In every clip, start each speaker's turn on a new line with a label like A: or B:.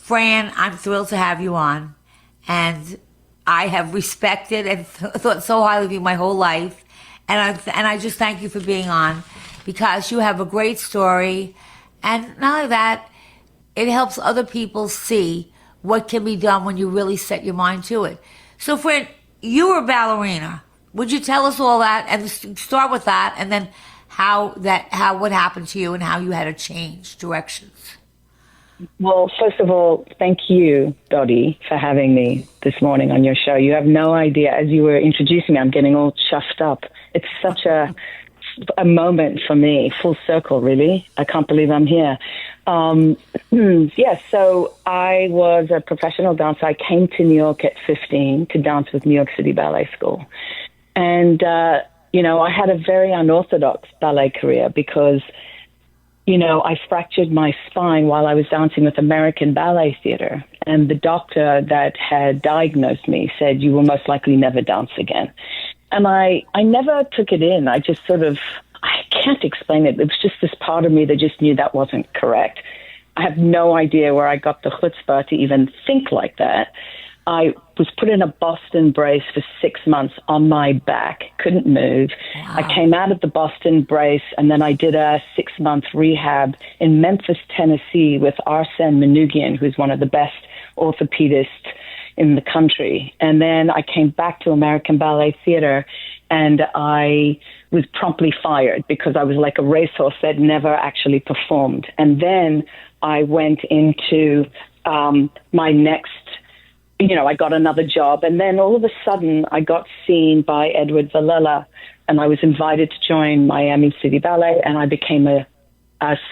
A: Fran, I'm thrilled to have you on. And I have respected and thought so highly of you my whole life. And I just thank you for being on because you have a great story. And not only that, it helps other people see what can be done when you really set your mind to it. So, Fran, you were a ballerina. Would you tell us all that and start with that, and then what happened to you and how you had to change directions?
B: Well, first of all, thank you, Dottie, for having me this morning on your show. You have no idea. As you were introducing me, I'm getting all chuffed up. It's such a moment for me, full circle, really. I can't believe I'm here. So I was a professional dancer. I came to New York at 15 to dance with New York City Ballet School. And, I had a very unorthodox ballet career because, I fractured my spine while I was dancing with American Ballet Theater. And the doctor that had diagnosed me said, you will most likely never dance again. And I never took it in. I just I can't explain it. It was just this part of me that just knew that wasn't correct. I have no idea where I got the chutzpah to even think like that. I was put in a Boston brace for 6 months on my back, couldn't move. Wow. I came out of the Boston brace, and then I did a 6-month rehab in Memphis, Tennessee with Arsene Manoukian, who's one of the best orthopedists in the country. And then I came back to American Ballet Theater, and I was promptly fired because I was like a racehorse that never actually performed. And then I went into my next, I got another job. And then all of a sudden I got seen by Edward Villela, and I was invited to join Miami City Ballet, and I became a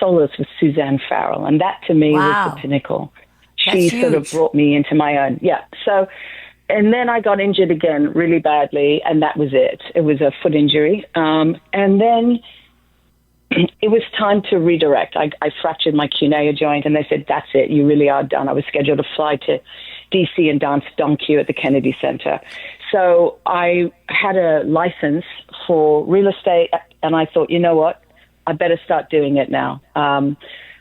B: soloist with Suzanne Farrell. And that to me was the pinnacle. She sort of brought me into my own. Yeah. So, and then I got injured again really badly, and that was it. It was a foot injury. And then it was time to redirect. I fractured my cunea joint, and they said, that's it. You really are done. I was scheduled to fly to D.C. and dance Don Q at the Kennedy Center. So I had a license for real estate, and I thought, you know what? I better start doing it now.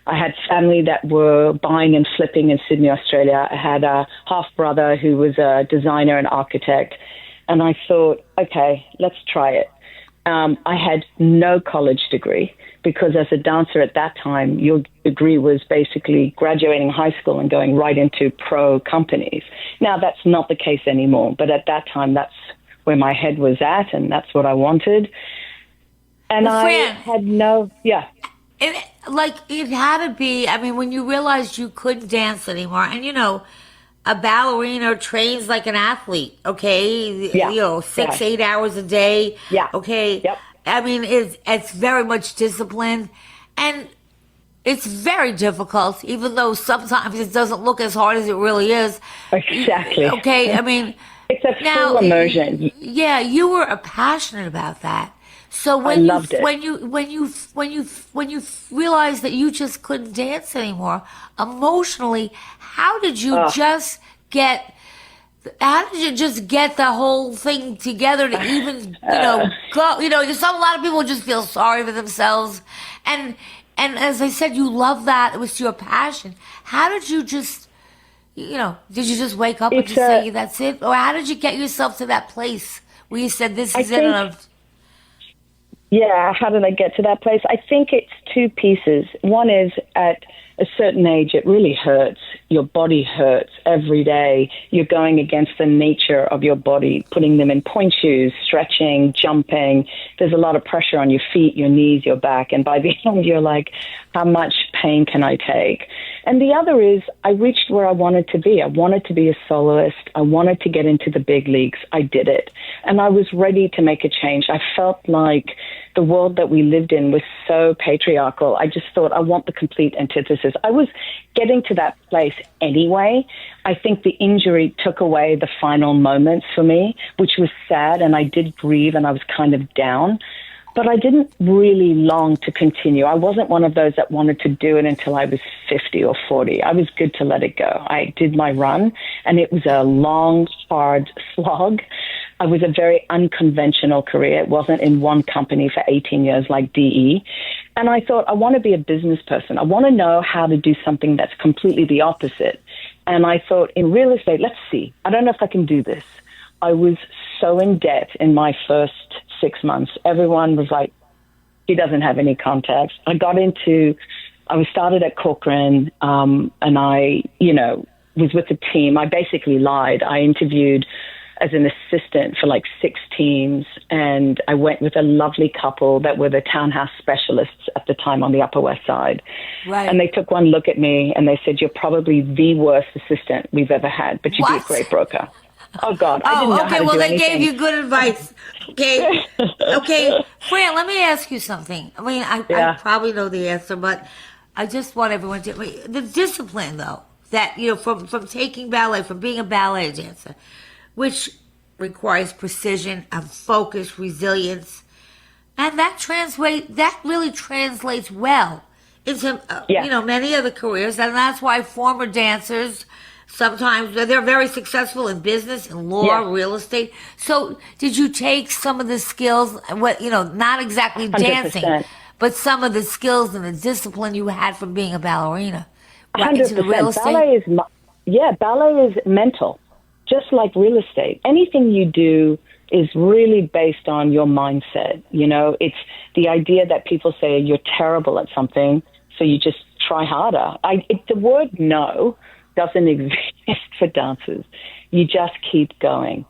B: I had family that were buying and flipping in Sydney, Australia. I had a half-brother who was a designer and architect. And I thought, okay, let's try it. I had no college degree because as a dancer at that time, your degree was basically graduating high school and going right into pro companies. Now, that's not the case anymore. But at that time, that's where my head was at, and that's what I wanted. And
A: well,
B: I had no,
A: It had to be, when you realized you couldn't dance anymore, and a ballerina trains like an athlete, okay? 8 hours a day, okay?
B: Yep.
A: It's very much discipline, and it's very difficult, even though sometimes it doesn't look as hard as it really is.
B: Exactly.
A: Okay,
B: it's a full immersion.
A: Yeah, you were passionate about that. So when you realized that you just couldn't dance anymore, emotionally, how did you just get the whole thing together to even go? A lot of people just feel sorry for themselves, and as I said, you love that. It was your passion. How did you just did you just wake up and just say that's it, or how did you get yourself to that place where you said this is it?
B: Yeah, how did I get to that place? I think it's two pieces. One is at a certain age, it really hurts. Your body hurts every day. You're going against the nature of your body, putting them in point shoes, stretching, jumping. There's a lot of pressure on your feet, your knees, your back. And by the end, you're like, how much pain can I take? And the other is I reached where I wanted to be. I wanted to be a soloist. I wanted to get into the big leagues. I did it. And I was ready to make a change. I felt like the world that we lived in was so patriarchal. I just thought I want the complete antithesis. I was getting to that place anyway. I think the injury took away the final moments for me, which was sad. And I did grieve and I was kind of down. But I didn't really long to continue. I wasn't one of those that wanted to do it until I was 50 or 40. I was good to let it go. I did my run, and it was a long, hard slog. It was a very unconventional career. It wasn't in one company for 18 years like DE. And I thought, I want to be a business person. I want to know how to do something that's completely the opposite. And I thought, in real estate, let's see. I don't know if I can do this. I was so in debt in my first 6 months. Everyone was like, he doesn't have any contacts. I was started at Corcoran, and I, was with the team. I basically lied. I interviewed as an assistant for like 6 teams, and I went with a lovely couple that were the townhouse specialists at the time on the Upper West Side.
A: Right.
B: And they took one look at me and they said, "You're probably the worst assistant we've ever had, but you'd be a great broker." Oh God, I didn't know how to do
A: well, they
B: anything.
A: gave you good advice. Okay, Fran, let me ask you something. I mean, I probably know the answer, but I just want everyone to the discipline, though, that from taking ballet, from being a ballet dancer, which requires precision and focus, resilience, and that really translates well into many other careers, and that's why former dancers. Sometimes they're very successful in business, in law, real estate. So did you take some of the skills, not exactly dancing,
B: 100%.
A: but some of the skills and the discipline you had from being a ballerina right
B: 100%.
A: into the real estate?
B: Ballet is mental, just like real estate. Anything you do is really based on your mindset. It's the idea that people say you're terrible at something, so you just try harder. The word no doesn't exist for dancers. You just keep going.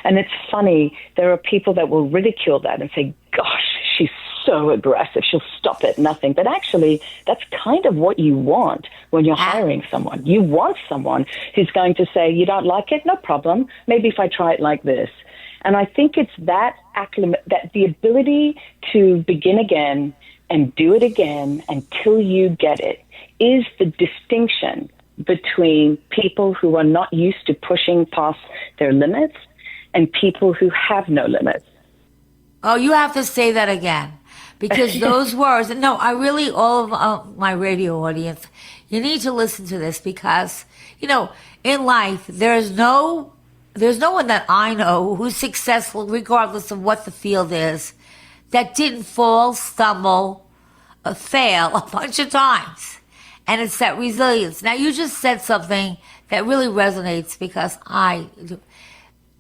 B: And it's funny, there are people that will ridicule that and say, "Gosh, she's so aggressive, she'll stop at nothing." But actually, that's kind of what you want when you're hiring someone. You want someone who's going to say, "You don't like it? No problem. Maybe if I try it like this." And I think it's that the ability to begin again and do it again until you get it is the distinction between people who are not used to pushing past their limits and people who have no limits.
A: Oh, you have to say that again. Because those words, no, I really, all of my radio audience, you need to listen to this because, in life, there's no one that I know who's successful, regardless of what the field is, that didn't fall, stumble, fail a bunch of times. And it's that resilience. Now, you just said something that really resonates because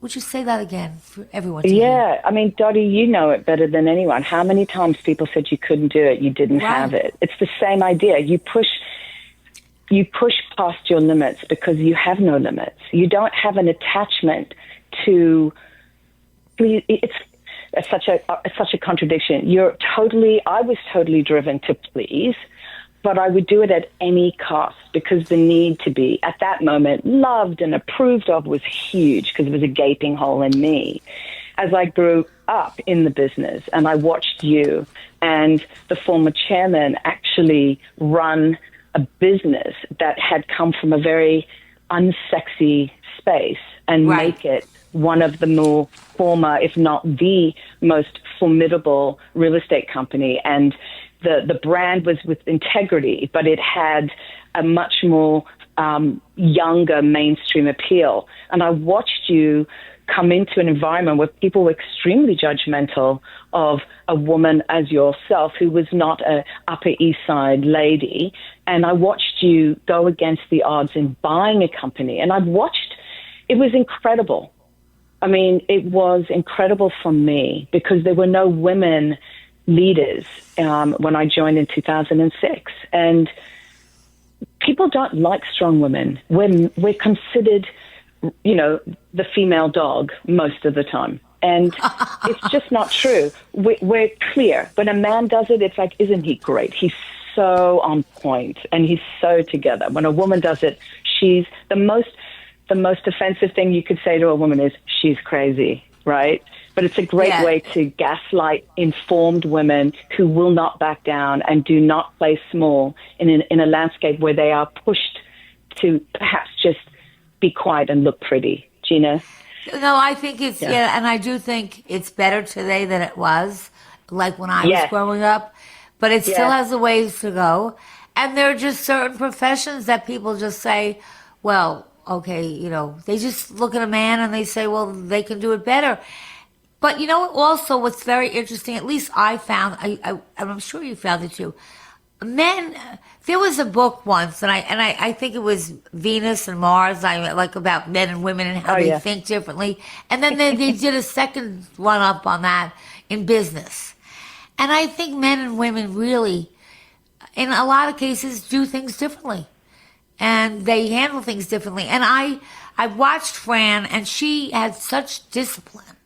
A: would you say that again for everyone to hear?
B: I mean, Dottie, you know it better than anyone. How many times people said you couldn't do it, you didn't have it. It's the same idea. You push past your limits because you have no limits. You don't have an attachment to. It's such a contradiction. I was totally driven to please. But I would do it at any cost because the need to be, at that moment, loved and approved of was huge because it was a gaping hole in me. As I grew up in the business and I watched you and the former chairman actually run a business that had come from a very unsexy space and make it one of the more former, if not the most formidable real estate company. And the brand was with integrity, but it had a much more younger mainstream appeal. And I watched you come into an environment where people were extremely judgmental of a woman as yourself who was not a Upper East Side lady. And I watched you go against the odds in buying a company. And it was incredible. I mean, it was incredible for me because there were no women leaders when I joined in 2006. And people don't like strong women. We're considered, the female dog most of the time. And it's just not true. We're clear. When a man does it, it's like, isn't he great? He's so on point and he's so together. When a woman does it, she's the most offensive thing you could say to a woman is she's crazy, right? But it's a great way to gaslight informed women who will not back down and do not play small in a landscape where they are pushed to perhaps just be quiet and look pretty. Gina?
A: No, I think it's, and I do think it's better today than it was, like when I was growing up. But it still has a ways to go. And there are just certain professions that people just say, well, okay, they just look at a man and they say, well, they can do it better. But also what's very interesting, at least I found, and I'm sure you found it too, men, there was a book once, and I think it was Venus and Mars, like about men and women and how they think differently. And then they did a second run up on that in business. And I think men and women really, in a lot of cases, do things differently. And they handle things differently. And I watched Fran, and she had such discipline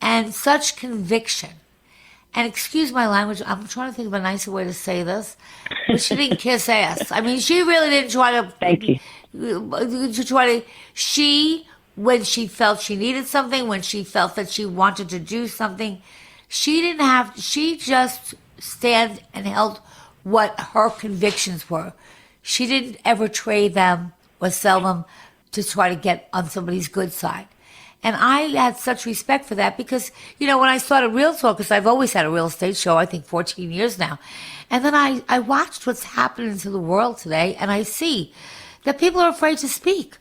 A: and such conviction. And excuse my language, I'm trying to think of a nicer way to say this, but she didn't kiss ass. I mean, she really didn't try to.
B: Thank you.
A: When she felt she needed something, when she felt that she wanted to do something, she just stand and held what her convictions were. She didn't ever trade them or sell them to try to get on somebody's good side. And I had such respect for that because, when I started Real Talk, because I've always had a real estate show, I think 14 years now. And then I watched what's happening to the world today, and I see that people are afraid to speak.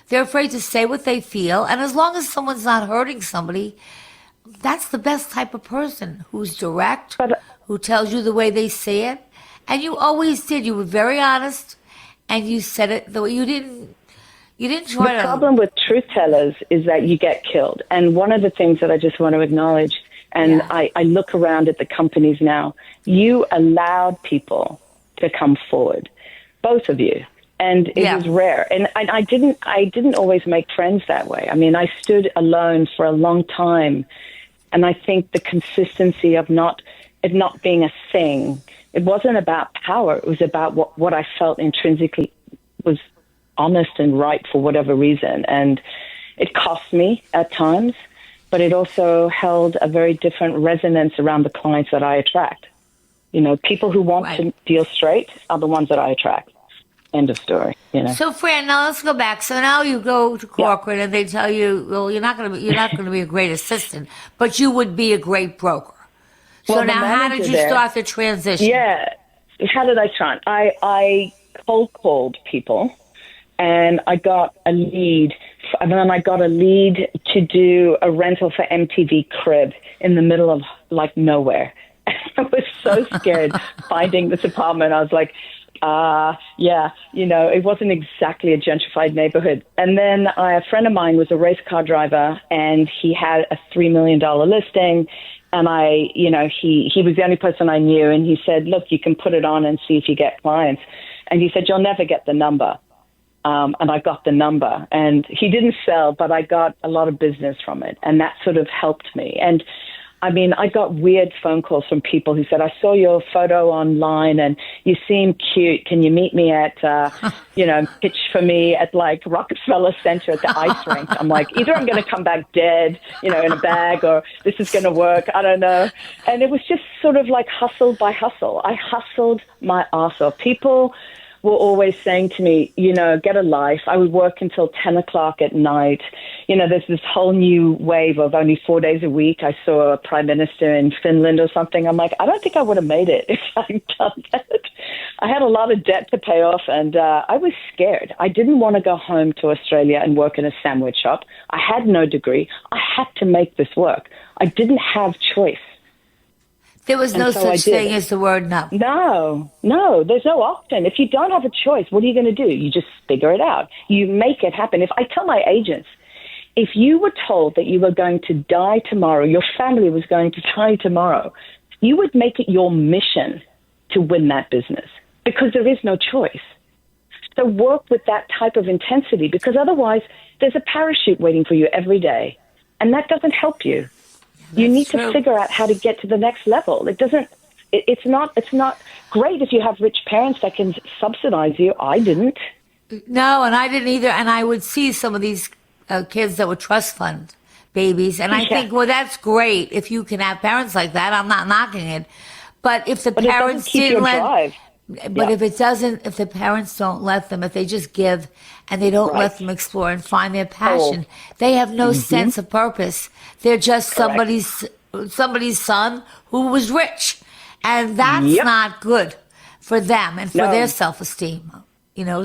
A: They're afraid to say what they feel. And as long as someone's not hurting somebody, that's the best type of person, who's direct, who tells you the way they see it. And you always did. You were very honest, and you said it the way you didn't try to.
B: The problem with truth tellers is that you get killed. And one of the things that I just want to acknowledge, and I look around at the companies now, you allowed people to come forward, both of you. And it was rare. And I didn't always make friends that way. I mean, I stood alone for a long time. And I think the consistency of it not being a thing, it wasn't about power. It was about what I felt intrinsically was honest and right for whatever reason. And it cost me at times, but it also held a very different resonance around the clients that I attract. People who want to deal straight are the ones that I attract. End of story.
A: So, Fran, now let's go back. So now you go to corporate, and they tell you, well, you're not going to be a great assistant, but you would be a great broker. So now, how did you start the transition?
B: Yeah, how did I start? I cold called people, and I got a lead. And then I got a lead to do a rental for MTV Crib in the middle of nowhere. I was so scared finding this apartment. I was like, it wasn't exactly a gentrified neighborhood. And then a friend of mine was a race car driver, and he had a $3 million listing. And he was the only person I knew. And he said, look, you can put it on and see if you get clients. And he said, you'll never get the number. And I got the number. And he didn't sell, but I got a lot of business from it. And that sort of helped me. And I mean, I got weird phone calls from people who said, I saw your photo online and you seem cute. Can you meet me at, pitch for me at Rockefeller Center at the ice rink? I'm like, either I'm going to come back dead, in a bag, or this is going to work. I don't know. And it was just sort of like hustle by hustle. I hustled my ass off. People were always saying to me, get a life. I would work until 10 o'clock at night. There's this whole new wave of only 4 days a week. I saw a prime minister in Finland or something. I'm like, I don't think I would have made it if I'd done that. I had a lot of debt to pay off, and I was scared. I didn't want to go home to Australia and work in a sandwich shop. I had no degree. I had to make this work. I didn't have choice.
A: There was no such thing as the word no.
B: No, there's no option. If you don't have a choice, what are you going to do? You just figure it out. You make it happen. If I tell my agents, if you were told that you were going to die tomorrow, your family was going to die tomorrow, you would make it your mission to win that business because there is no choice. So work with that type of intensity, because otherwise there's a parachute waiting for you every day, and that doesn't help you. You need to figure out how to get to the next level. It's not great if you have rich parents that can subsidize you. I didn't.
A: No, and I didn't either. And I would see some of these kids that were trust fund babies, and I think, well, that's great if you can have parents like that. I'm not knocking it, but if the parents didn't let. But if the parents don't let them, if they just give and they don't let them explore and find their passion, they have no sense of purpose. They're just somebody's son who was rich, and that's not good for them and for their self-esteem.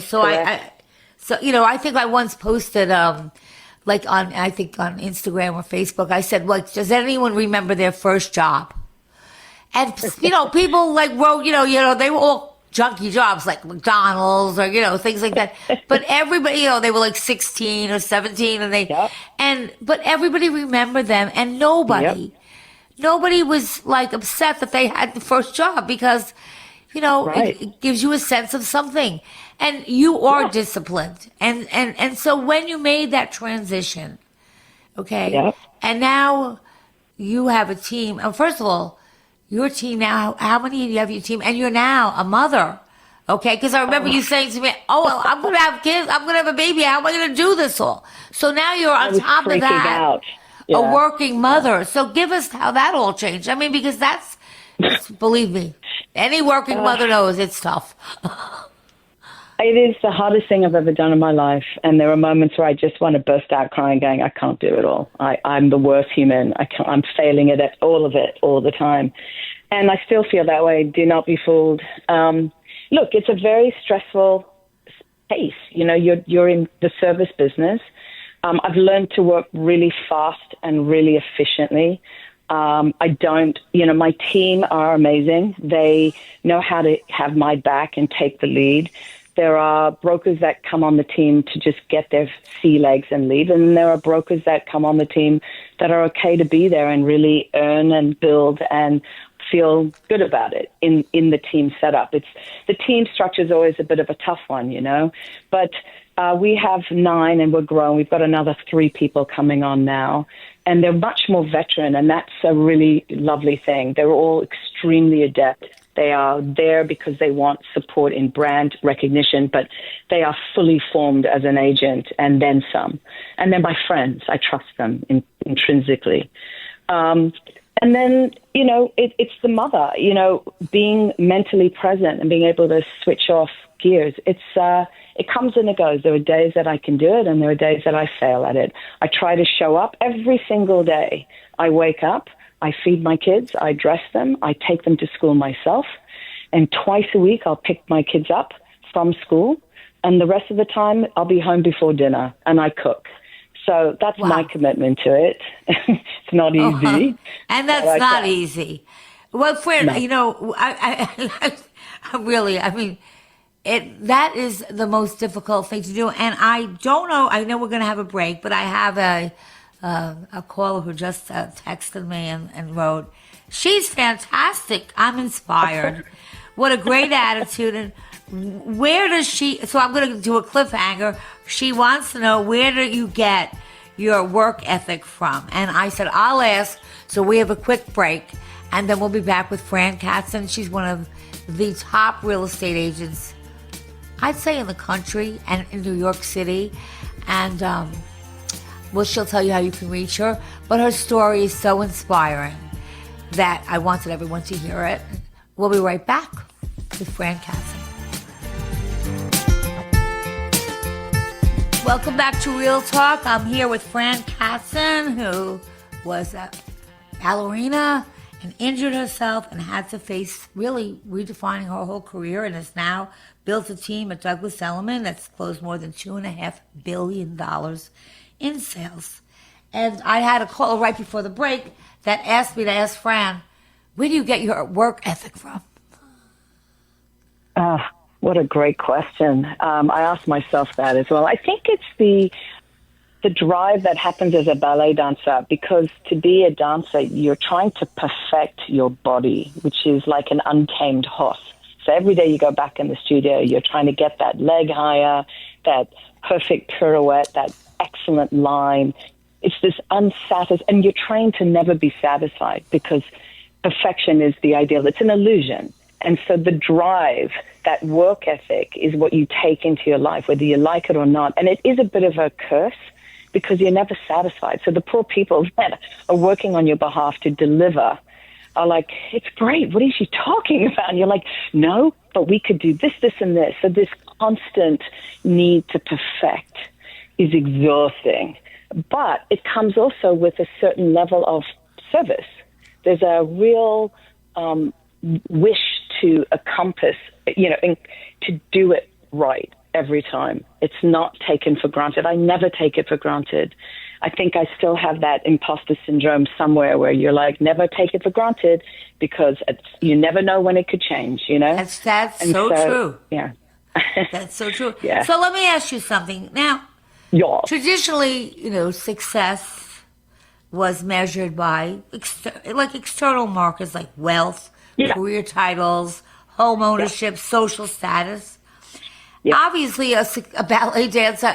A: So I think I once posted on Instagram or Facebook. I said, "Does anyone remember their first job?" And, people like wrote, they were all junky jobs like McDonald's or, things like that. But everybody, they were like 16 or 17 but everybody remembered them, and nobody was like upset that they had the first job because, it gives you a sense of something, and you are disciplined. And so when you made that transition, okay, and now you have a team. First of all, your team now, how many do you have your team? And you're now a mother, okay? Because I remember you saying to me, well, I'm going to have kids. I'm going to have a baby. How am I going to do this all? So now you're on top of that, a working mother. So give us how that all changed. I mean, because believe me, any working mother knows it's tough.
B: It is the hardest thing I've ever done in my life. And there are moments where I just want to burst out crying, going, I can't do it all. I'm the worst human. I'm failing at all of it all the time. And I still feel that way. Do not be fooled. Look, it's a very stressful pace. You're in the service business. I've learned to work really fast and really efficiently. My team are amazing. They know how to have my back and take the lead. There are brokers that come on the team to just get their sea legs and leave. And there are brokers that come on the team that are okay to be there and really earn and build and feel good about it in the team setup. The team structure is always a bit of a tough one, but we have 9 and we're growing. We've got another 3 people coming on now, and they're much more veteran, and that's a really lovely thing. They're all extremely adept. They are there because they want support in brand recognition, but they are fully formed as an agent and then some. And they're my friends. I trust them intrinsically. And then, it's the mother, being mentally present and being able to switch off gears. It comes and it goes. There are days that I can do it, and there are days that I fail at it. I try to show up every single day. I wake up, I feed my kids, I dress them, I take them to school myself, and twice a week I'll pick my kids up from school, and the rest of the time I'll be home before dinner, and I cook. So that's my commitment to it. It's not easy.
A: And that's not easy. Well, friend, I really, that is the most difficult thing to do. And I don't know, I know we're going to have a break, but I have a caller who just texted me and wrote, she's fantastic. I'm inspired. What a great attitude. And where does so I'm going to do a cliffhanger. She wants to know, where do you get your work ethic from? And I said, I'll ask. So we have a quick break, and then we'll be back with Fran Katzen. She's one of the top real estate agents, I'd say, in the country and in New York City. And she'll tell you how you can reach her. But her story is so inspiring that I wanted everyone to hear it. We'll be right back with Fran Katzen. Welcome back to Real Talk. I'm here with Fran Katzen, who was a ballerina and injured herself and had to face really redefining her whole career, and has now built a team at Douglas Elliman that's closed more than $2.5 billion in sales. And I had a call right before the break that asked me to ask Fran, where do you get your work ethic from?
B: What a great question. I asked myself that as well. I think it's the drive that happens as a ballet dancer, because to be a dancer, you're trying to perfect your body, which is like an untamed horse. So every day you go back in the studio, you're trying to get that leg higher, that perfect pirouette, that excellent line. It's this unsatisfied, and you're trained to never be satisfied because perfection is the ideal. It's an illusion. And so the drive, that work ethic, is what you take into your life, whether you like it or not. And it is a bit of a curse because you're never satisfied. So the poor people that are working on your behalf to deliver are like, it's great. What is she talking about? And you're like, no, but we could do this, this, and this. So this constant need to perfect is exhausting. But it comes also with a certain level of service. There's a real wish to encompass, to do it right. every time. It's not taken for granted. I never take it for granted. I think I still have that imposter syndrome somewhere where you're like, never take it for granted because you never know when it could change, you know?
A: That's so true.
B: Yeah.
A: That's so true.
B: Yeah.
A: So let me ask you something. Now,
B: Yeah.
A: traditionally, success was measured by external markers like wealth,
B: Yeah.
A: career titles, home ownership, social status.
B: Yeah.
A: Obviously, a ballet dancer,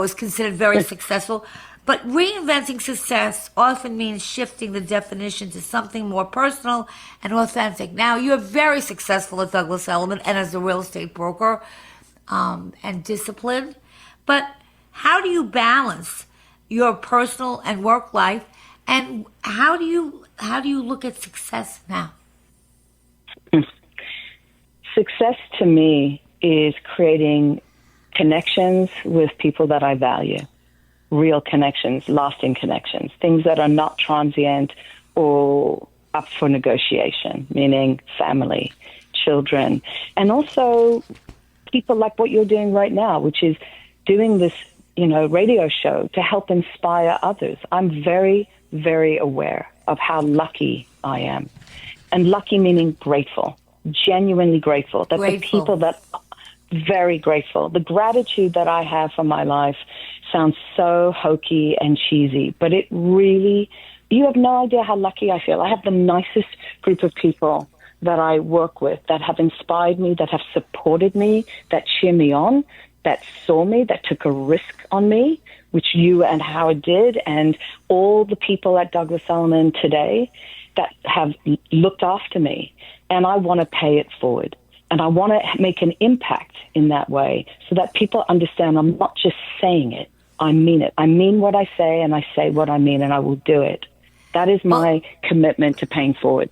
A: is considered very successful. But reinventing success often means shifting the definition to something more personal and authentic. Now, you're very successful at Douglas Elliman and as a real estate broker, and disciplined. But how do you balance your personal and work life, and how do you look at success now?
B: Success to me is creating connections with people that I value, real connections, lasting connections, things that are not transient or up for negotiation, meaning family, children, and also people like what you're doing right now, which is doing this, radio show to help inspire others. I'm very, very aware of how lucky I am. And lucky meaning grateful, genuinely grateful. That the people that, very grateful. The gratitude that I have for my life sounds so hokey and cheesy, but it really, you have no idea how lucky I feel. I have the nicest group of people that I work with that have inspired me, that have supported me, that cheer me on, that saw me, that took a risk on me, which you and Howard did, and all the people at Douglas Elliman today that have looked after me. And I want to pay it forward. And I want to make an impact in that way so that people understand I'm not just saying it, I mean it. I mean what I say, and I say what I mean, and I will do it. That is my commitment to paying forward.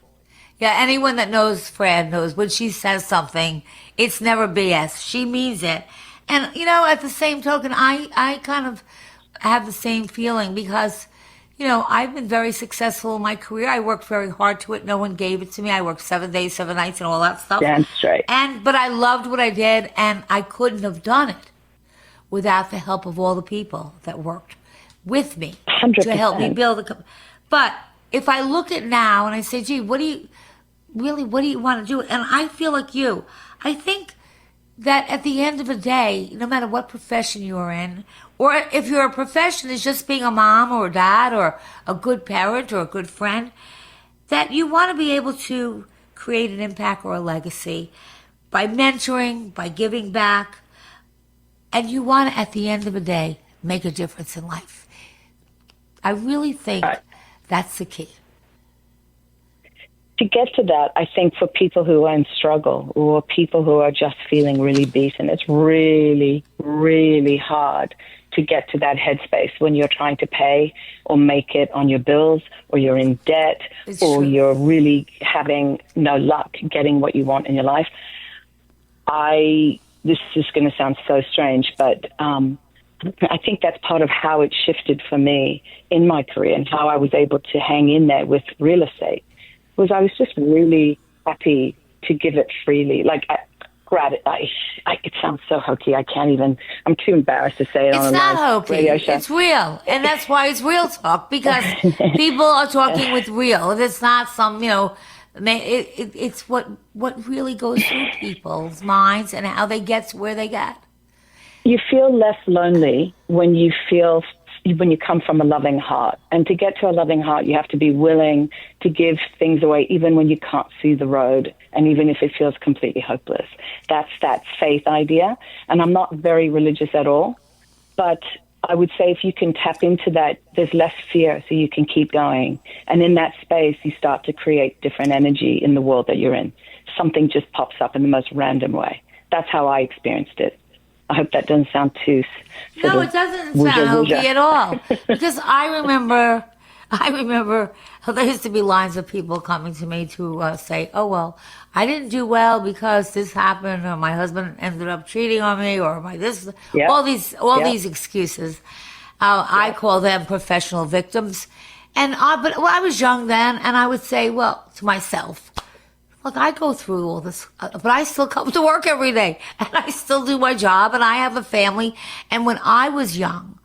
A: Yeah, anyone that knows Fran knows when she says something, it's never BS. She means it. And, at the same token, I kind of have the same feeling because, I've been very successful in my career. I worked very hard to it. No one gave it to me. I worked 7 days, 7 nights, and all that stuff.
B: Damn straight.
A: But I loved what I did, and I couldn't have done it without the help of all the people that worked with me
B: 100%.
A: to help me build a company. But if I look at now and I say, gee, what do you want to do? And I feel like you. I think that at the end of the day, no matter what profession you're in, or if your profession is just being a mom or a dad or a good parent or a good friend, that you want to be able to create an impact or a legacy by mentoring, by giving back, and you want to, at the end of the day, make a difference in life. I really think that's the key.
B: To get to that, I think for people who are in struggle or people who are just feeling really beaten, it's really, really hard to get to that headspace when you're trying to pay or make it on your bills, or you're in debt, or you're really having no luck getting what you want in your life. This is going to sound so strange, but I think that's part of how it shifted for me in my career and how I was able to hang in there with real estate. Was I was just really happy to give it freely. Like, it sounds so hokey. I can't even, I'm too embarrassed to say it on a live radio show.
A: It's real. And that's why it's real talk, because people are talking with real. It's not some, it's what really goes through people's minds and how they get to where they get.
B: You feel less lonely when you come from a loving heart. And to get to a loving heart, you have to be willing to give things away, even when you can't see the road, and even if it feels completely hopeless. That's that faith idea. And I'm not very religious at all, but I would say if you can tap into that, there's less fear, so you can keep going. And in that space, you start to create different energy in the world that you're in. Something just pops up in the most random way. That's how I experienced it. I hope that doesn't sound too...
A: No, it doesn't sound hokey at all. Because I remember there used to be lines of people coming to me to say, oh, well, I didn't do well because this happened, or my husband ended up cheating on me, or all these excuses. I call them professional victims. But I was young then, and I would say, well, to myself, look, I go through all this, but I still come to work every day and I still do my job and I have a family. And when I was young,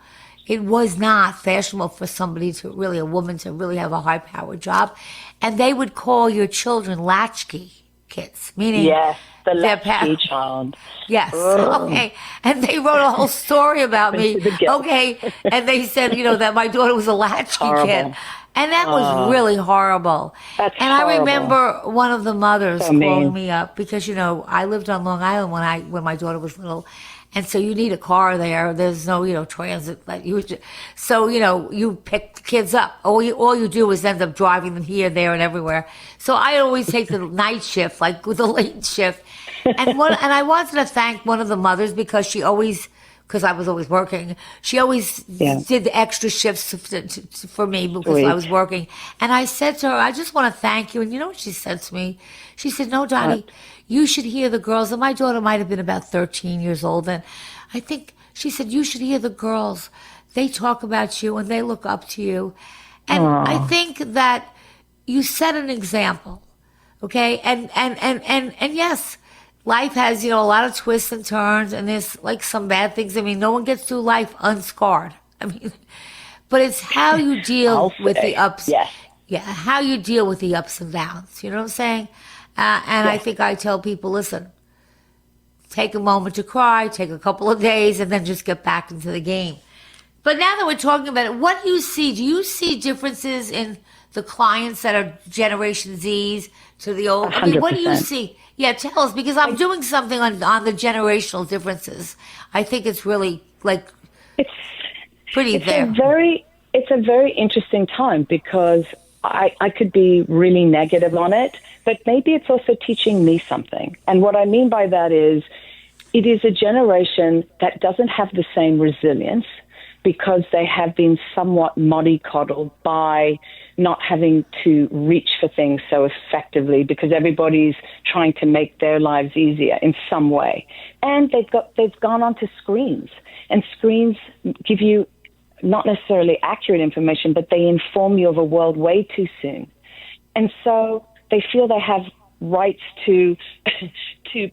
A: it was not fashionable for somebody to really, a woman to really have a high powered job. And they would call your children latchkey kids, meaning
B: Yes, the
A: their
B: latchkey child.
A: Yes.
B: Oh.
A: Okay. And they wrote a whole story about me.
B: The guilt.
A: Okay. And they said, that my daughter was a latchkey
B: Horrible.
A: kid. And that was really horrible.
B: That's
A: and I
B: horrible.
A: remember one of the mothers
B: So
A: calling
B: mean.
A: me up because, I lived on Long Island when my daughter was little. And so you need a car there. There's no, transit. So, you pick the kids up. All you do is end up driving them here, there, and everywhere. So I always take the night shift, like with the late shift. And I wanted to thank one of the mothers because because I was always working, she always did the extra shifts for me because I was working. And I said to her, I just want to thank you. And you know what she said to me? She said, no, Dottie, you should hear the girls. And my daughter might have been about 13 years old. And I think she said, you should hear the girls. They talk about you and they look up to you. And I think that you set an example. Okay. And yes, life has, a lot of twists and turns and there's like some bad things. I mean, no one gets through life unscarred. I mean, but it's how you deal with the ups.
B: Yes.
A: Yeah. How you deal with the ups and downs. You know what I'm saying? And I think I tell people, listen, take a moment to cry, take a couple of days, and then just get back into the game. But now that we're talking about it, what do you see? Do you see differences in the clients that are Generation Zs to the old? I mean, what do you
B: 100%.
A: see? Yeah, tell us, because I'm doing something on the generational differences. I think it's really, pretty there.
B: It's a very interesting time because I could be really negative on it, but maybe it's also teaching me something. And what I mean by that is it is a generation that doesn't have the same resilience because they have been somewhat mollycoddled by not having to reach for things so effectively because everybody's trying to make their lives easier in some way. And they've gone onto screens, and screens give you not necessarily accurate information, but they inform you of a world way too soon. And so they feel they have rights to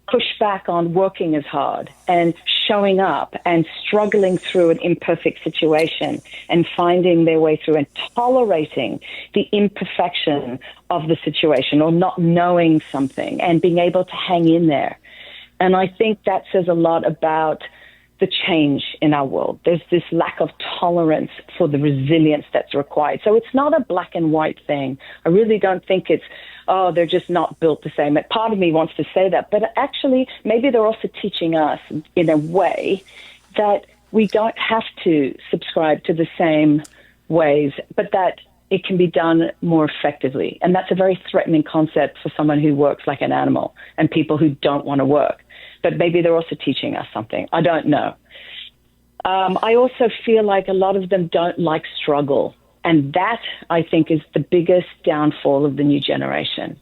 B: push back on working as hard and showing up and struggling through an imperfect situation and finding their way through and tolerating the imperfection of the situation or not knowing something and being able to hang in there. And I think that says a lot about the change in our world. There's this lack of tolerance for the resilience that's required. So it's not a black and white thing. I really don't think it's, they're just not built the same. Part of me wants to say that, but actually maybe they're also teaching us in a way that we don't have to subscribe to the same ways, but that it can be done more effectively. And that's a very threatening concept for someone who works like an animal and people who don't want to work. But maybe they're also teaching us something. I don't know. I also feel like a lot of them don't like struggle. And that, I think, is the biggest downfall of the new generation.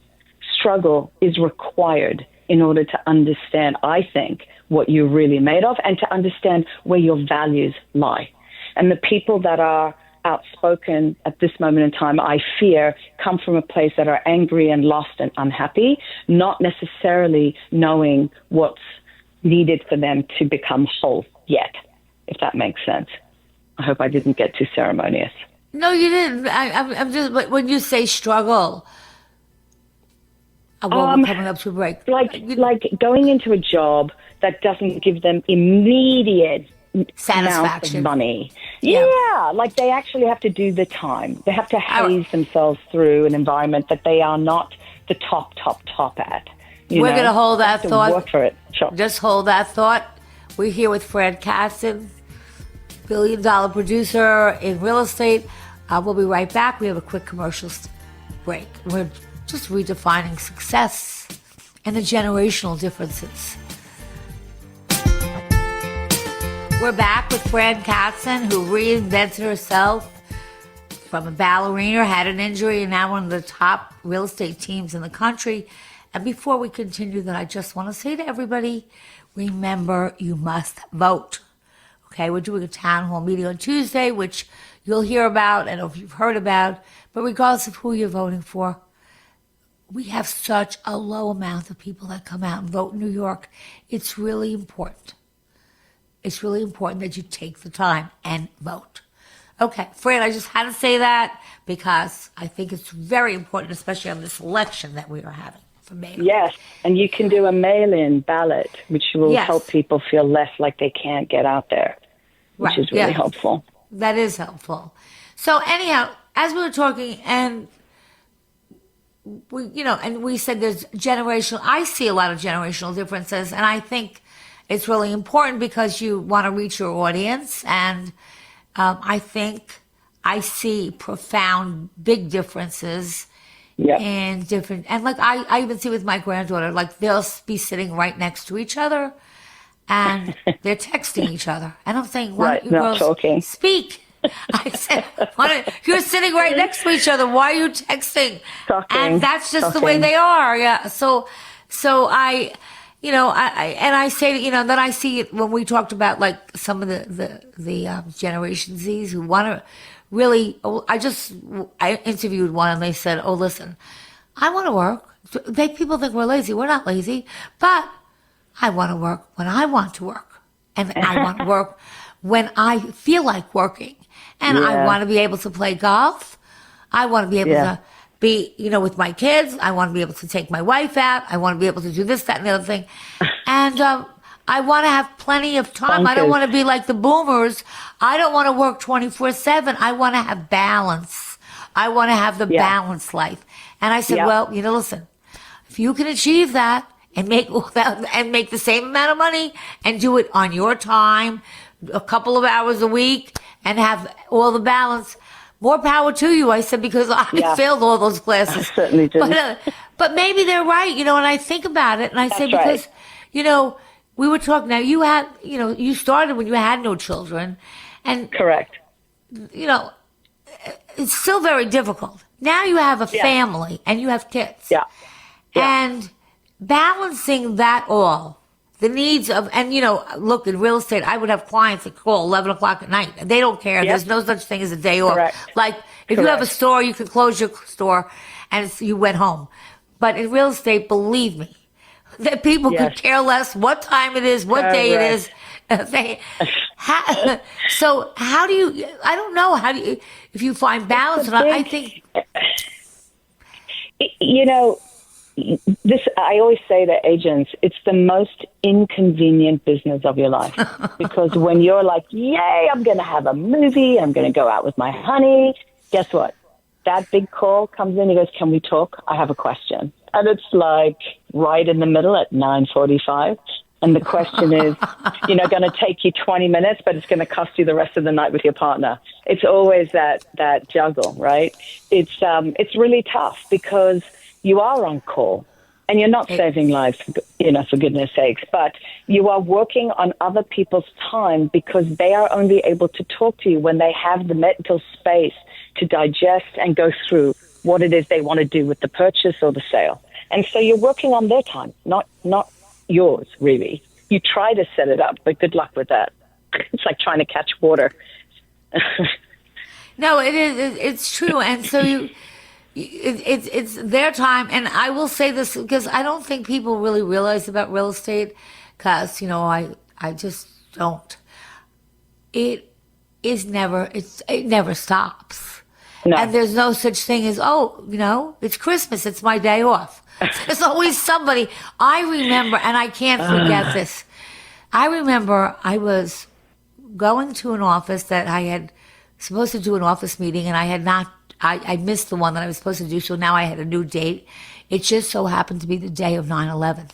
B: Struggle is required in order to understand, I think, what you're really made of and to understand where your values lie. And the people that are outspoken at this moment in time, I fear, come from a place that are angry and lost and unhappy, not necessarily knowing what's needed for them to become whole yet, if that makes sense. I hope I didn't get too ceremonious.
A: No, you didn't. I'm just, but when you say struggle, we're coming up to a break.
B: Like going into a job that doesn't give them immediate
A: satisfaction,
B: of money. Yeah, like they actually have to do the time. They have to haze themselves through an environment that they are not the top at.
A: We're going to hold that thought.
B: Work for it. Sure.
A: Just hold that thought. We're here with Fred Katzen, billion-dollar producer in real estate. We'll be right back. We have a quick commercial break. We're just redefining success and the generational differences. We're back with Fred Katzen, who reinvented herself from a ballerina, had an injury, and now one of the top real estate teams in the country. And before we continue that, I just want to say to everybody, remember, you must vote. Okay, we're doing a town hall meeting on Tuesday, which you'll hear about and if you've heard about. But regardless of who you're voting for, we have such a low amount of people that come out and vote in New York. It's really important. It's really important that you take the time and vote. Okay, Fran, I just had to say that because I think it's very important, especially on this election that we are having for mayor.
B: Yes, and you can do a mail-in ballot, which will
A: Yes.
B: help people feel less like they can't get out there, which
A: Right,
B: is really
A: yeah.
B: helpful.
A: That is helpful. So anyhow, as we were talking, and we said there's generational. I see a lot of generational differences, and I think it's really important because you want to reach your audience, and I think I see profound, big differences
B: Yep.
A: in different. And like I even see with my granddaughter, like they'll be sitting right next to each other, and they're texting each other, and I'm saying, why
B: Right,
A: don't you
B: not
A: girls
B: talking.
A: speak? I said, you're sitting right next to each other. Why are you texting?
B: Talking,
A: And that's just the way
B: talking.
A: they are. Yeah. So I, and I say, then I see it when we talked about like some of the Generation Zs who want to really. I interviewed one and they said, "Oh, listen, I want to work. People think we're lazy. We're not lazy, but I want to work when I want to work, and I want to work when I feel like working." And I
B: Yeah.
A: want to be able to play golf. I want to be able
B: Yeah.
A: to be, with my kids. I want to be able to take my wife out. I want to be able to do this, that, and the other thing. And I want to have plenty of time. I don't
B: Bonkers.
A: want to be like the boomers. I don't want to work 24/7. I want to have balance. I want to have the
B: Yeah.
A: balanced life. And I said,
B: Yeah.
A: well, listen, if you can achieve that and make the same amount of money and do it on your time, a couple of hours a week, and have all the balance, more power to you. I said, because I
B: Yeah.
A: failed all those classes.
B: I certainly didn't.
A: But maybe they're right, and I think about it, and I say,
B: That's right.
A: because, we were talking, now you had, you started when you had no children, and,
B: Correct.
A: it's still very difficult. Now you have a
B: Yeah.
A: family, and you have kids.
B: Yeah. Yeah.
A: And balancing that all, the needs of, and look, in real estate, I would have clients that call 11 o'clock at night. They don't care.
B: Yep.
A: There's no such thing as a day off.
B: Correct.
A: Like, if you have a
B: Correct.
A: store, you can close your store and you went home. But in real estate, believe me, that people could
B: Yes.
A: care less what time it is, what day it is. So how do you, I don't know, if you find balance, and I think,
B: This, I always say to agents, it's the most inconvenient business of your life. Because when you're like, yay, I'm going to have a movie, I'm going to go out with my honey, guess what? That big call comes in, he goes, can we talk? I have a question. And it's like right in the middle at 9:45. And the question is, going to take you 20 minutes, but it's going to cost you the rest of the night with your partner. It's always that juggle, right? It's really tough because you are on call and you're not saving lives, for goodness sakes, but you are working on other people's time because they are only able to talk to you when they have the mental space to digest and go through what it is they want to do with the purchase or the sale. And so you're working on their time, not yours, really. You try to set it up, but good luck with that. It's like trying to catch water.
A: no, it is, it's true. And so it's their time. And I will say this because I don't think people really realize about real estate because, I just don't. It never stops.
B: No.
A: And there's no such thing as, it's Christmas, it's my day off. There's always somebody. I remember, and I can't forget this. I remember I was going to an office that I had supposed to do an office meeting, and I had not, I missed the one that I was supposed to do, so now I had a new date. It just so happened to be the day of 9/11.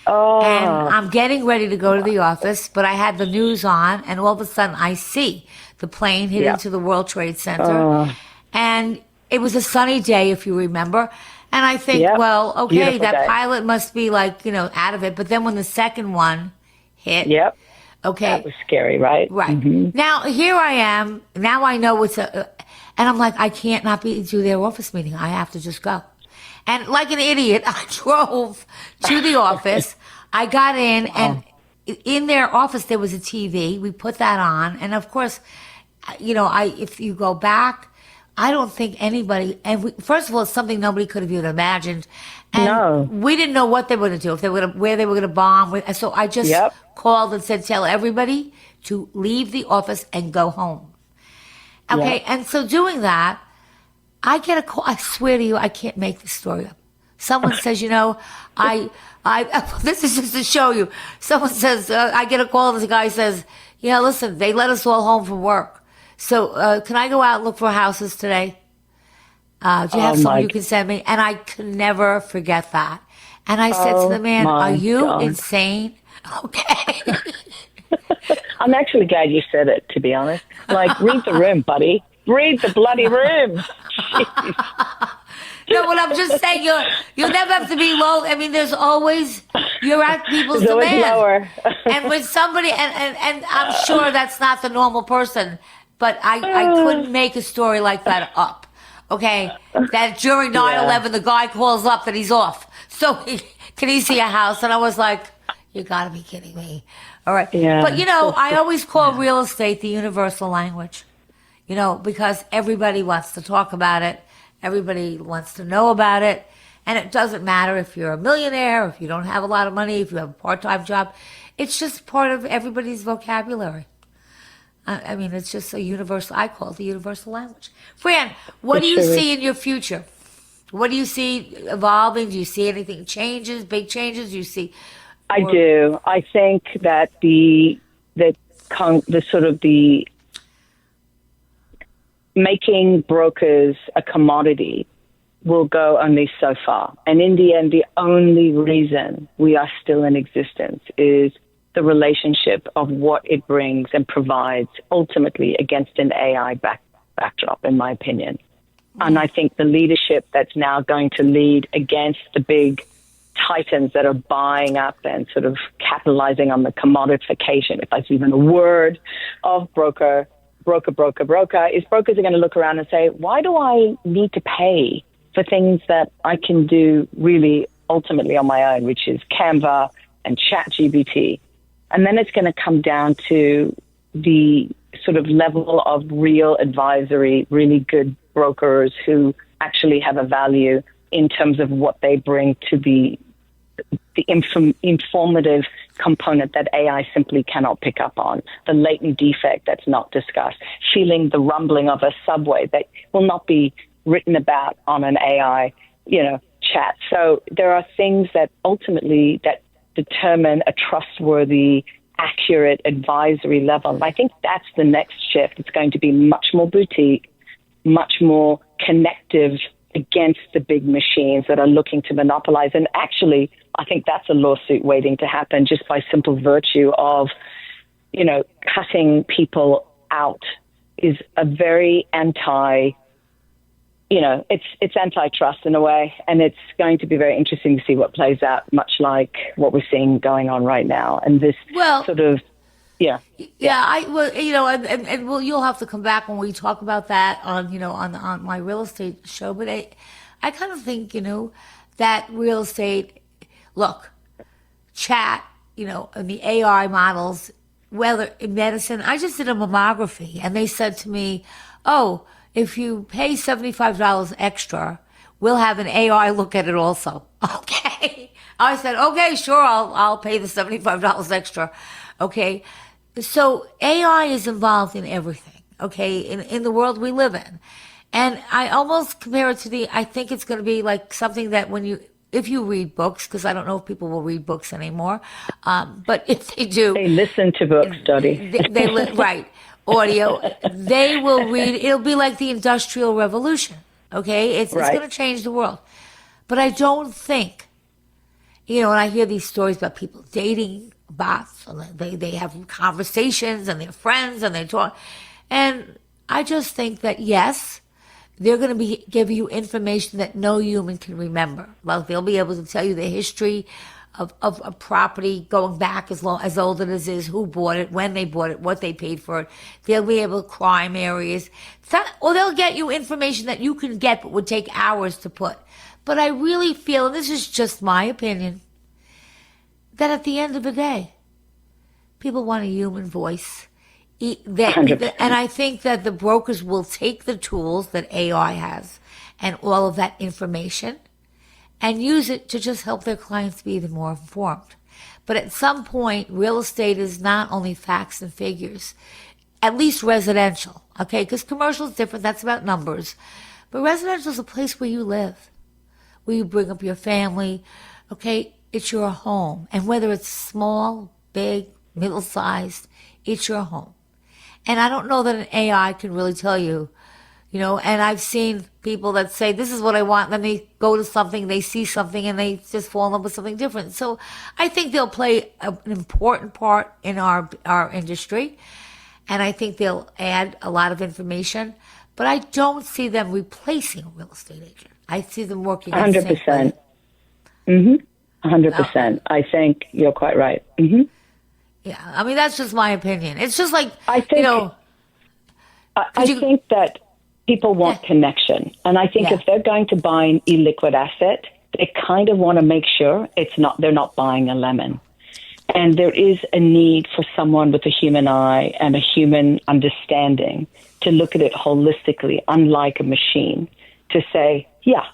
B: Oh.
A: And I'm getting ready to go to the office, but I had the news on, and all of a sudden I see the plane hit into the World Trade Center. And it was a sunny day, if you remember. And I think, well, okay,
B: Beautiful
A: that
B: day.
A: pilot must be like, out of it. But then when the second one hit, okay.
B: That was scary, right?
A: Right.
B: Mm-hmm.
A: Now, here I am. Now I know and I'm like, I can't not do their office meeting. I have to just go. And like an idiot, I drove to the office. I got in, and in their office, there was a TV. We put that on. And of course, if you go back, I don't think anybody, and first of all, it's something nobody could have even imagined. And
B: No.
A: we didn't know what they were going to do, if they were gonna, where they were going to bomb. So I just
B: Yep.
A: called and said, tell everybody to leave the office and go home. Okay,
B: Yeah.
A: and so doing that, I get a call. I swear to you, I can't make this story up. Someone says, this is just to show you. Someone says, I get a call, and the guy says, yeah, listen, they let us all home from work. So can I go out and look for houses today? Do you have something you can send me? And I can never forget that. And I said to the man, are you insane? Okay.
B: I'm actually glad you said it, to be honest. Like, read the room, buddy. Read the bloody room. Jeez.
A: No, but I'm just saying, you'll never have to be low. I mean, there's always, you're at people's
B: It's always
A: demand.
B: lower.
A: And when somebody, and I'm sure that's not the normal person, but I couldn't make a story like that up. Okay? That during 9/11, the guy calls up that he's off. So can he see a house? And I was like, you gotta be kidding me. All right.
B: Yeah.
A: But I always call real estate the universal language, because everybody wants to talk about it. Everybody wants to know about it. And it doesn't matter if you're a millionaire, if you don't have a lot of money, if you have a part-time job. It's just part of everybody's vocabulary. I mean, it's just a universal, I call it the universal language. Fran, what do you see in your future? What do you see evolving? Do you see anything changes, big changes? Do you see?
B: I do. I think that the making brokers a commodity will go only so far. And in the end, the only reason we are still in existence is the relationship of what it brings and provides ultimately against an AI backdrop, in my opinion. And I think the leadership that's now going to lead against the big titans that are buying up and sort of capitalizing on the commodification, if that's even a word, of broker, is brokers are going to look around and say, why do I need to pay for things that I can do really ultimately on my own, which is Canva and ChatGPT? And then it's going to come down to the sort of level of real advisory, really good brokers who actually have a value in terms of what they bring to the informative component that AI simply cannot pick up on, the latent defect that's not discussed, feeling the rumbling of a subway that will not be written about on an AI, chat. So there are things that ultimately that determine a trustworthy, accurate advisory level. And I think that's the next shift. It's going to be much more boutique, much more connective against the big machines that are looking to monopolize. And actually, I think that's a lawsuit waiting to happen just by simple virtue of, cutting people out is a very it's antitrust in a way. And it's going to be very interesting to see what plays out, much like what we're seeing going on right now. And this sort of,
A: Yeah, you'll have to come back when we talk about that on my real estate show. But I kind of think, that real estate, look, chat, and the AI models, whether in medicine, I just did a mammography and they said to me, oh, if you pay $75 extra, we'll have an AI look at it also. Okay. I said, okay, sure, I'll pay the $75 extra. Okay. So AI is involved in everything, okay, in the world we live in. And I almost compare it to I think it's going to be like something that if you read books, because I don't know if people will read books anymore, but if they do.
B: They listen to books, Dottie.
A: Right, audio. They will read, it'll be like the Industrial Revolution, okay? It's going to change the world. But I don't think, and I hear these stories about people dating bots, and they have conversations and they're friends and they talk. And I just think that, yes, they're going to give you information that no human can remember. Like they'll be able to tell you the history of a property going back as old as it is, who bought it, when they bought it, what they paid for it. They'll be able to crime areas. Or they'll get you information that you can get but would take hours to put. But I really feel, and this is just my opinion, that at the end of the day, people want a human voice
B: 100%.
A: And I think that the brokers will take the tools that AI has and all of that information and use it to just help their clients be even more informed. But at some point, real estate is not only facts and figures, at least residential, okay? Because commercial is different, that's about numbers. But residential is a place where you live, where you bring up your family, okay? It's your home. And whether it's small, big, middle-sized, it's your home. And I don't know that an AI can really tell you, and I've seen people that say, this is what I want. Then they go to something, they see something, and they just fall in love with something different. So I think they'll play an important part in our industry. And I think they'll add a lot of information. But I don't see them replacing a real estate agent. I see them working
B: 100%. 100%. I think you're quite right.
A: Yeah, I mean, that's just my opinion. It's just like,
B: I think, I think that people want connection. And I think if they're going to buy an illiquid asset, they kind of want to make sure they're not buying a lemon. And there is a need for someone with a human eye and a human understanding to look at it holistically, unlike a machine, to say, yeah,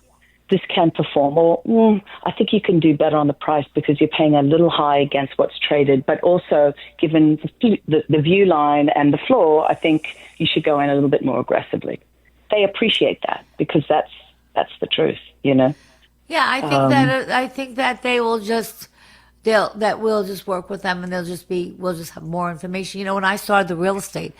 B: this can perform, or I think you can do better on the price because you're paying a little high against what's traded. But also, given the view line and the floor, I think you should go in a little bit more aggressively. They appreciate that because that's the truth, Yeah,
A: I think that they will just we'll just work with them, and we'll just have more information. When I started the real estate,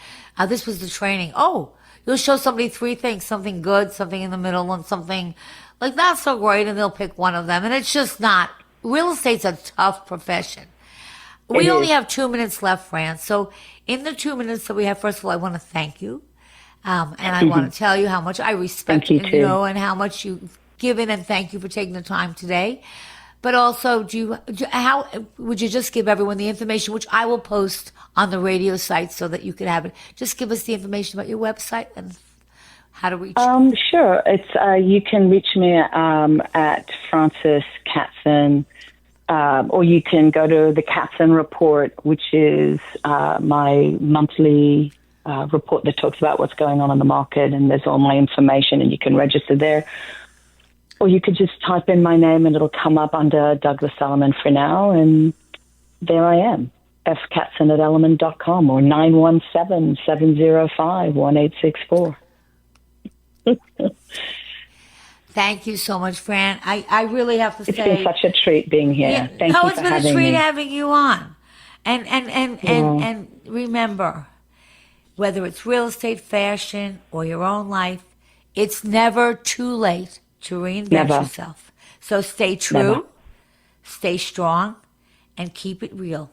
A: this was the training. Oh, you'll show somebody three things: something good, something in the middle, and something like not so great, and they'll pick one of them. And it's just not. Real estate's a tough profession. We only have 2 minutes left, Fran. So in the 2 minutes that we have, first of all, I want to thank you. And I want to tell you how much I respect you, and how much you've given, and thank you for taking the time today. But also, how would you just give everyone the information, which I will post on the radio site so that you can have it? Just give us the information about your website and how to reach you.
B: Sure. It's you can reach me at Frances Katzen, or you can go to the Katzen Report, which is my monthly report that talks about what's going on in the market, and there's all my information, and you can register there. Or you could just type in my name and it'll come up under Douglas Elliman for now, and there I am, fkatzen@elliman.com or 917-705-1864.
A: Thank you so much, Fran. I really have to say,
B: it's been such a treat being here. Thank you for having me.
A: It's been a treat having you on. And remember, whether it's real estate, fashion, or your own life, it's never too late to reinvent yourself. So stay true, stay strong, and keep it real.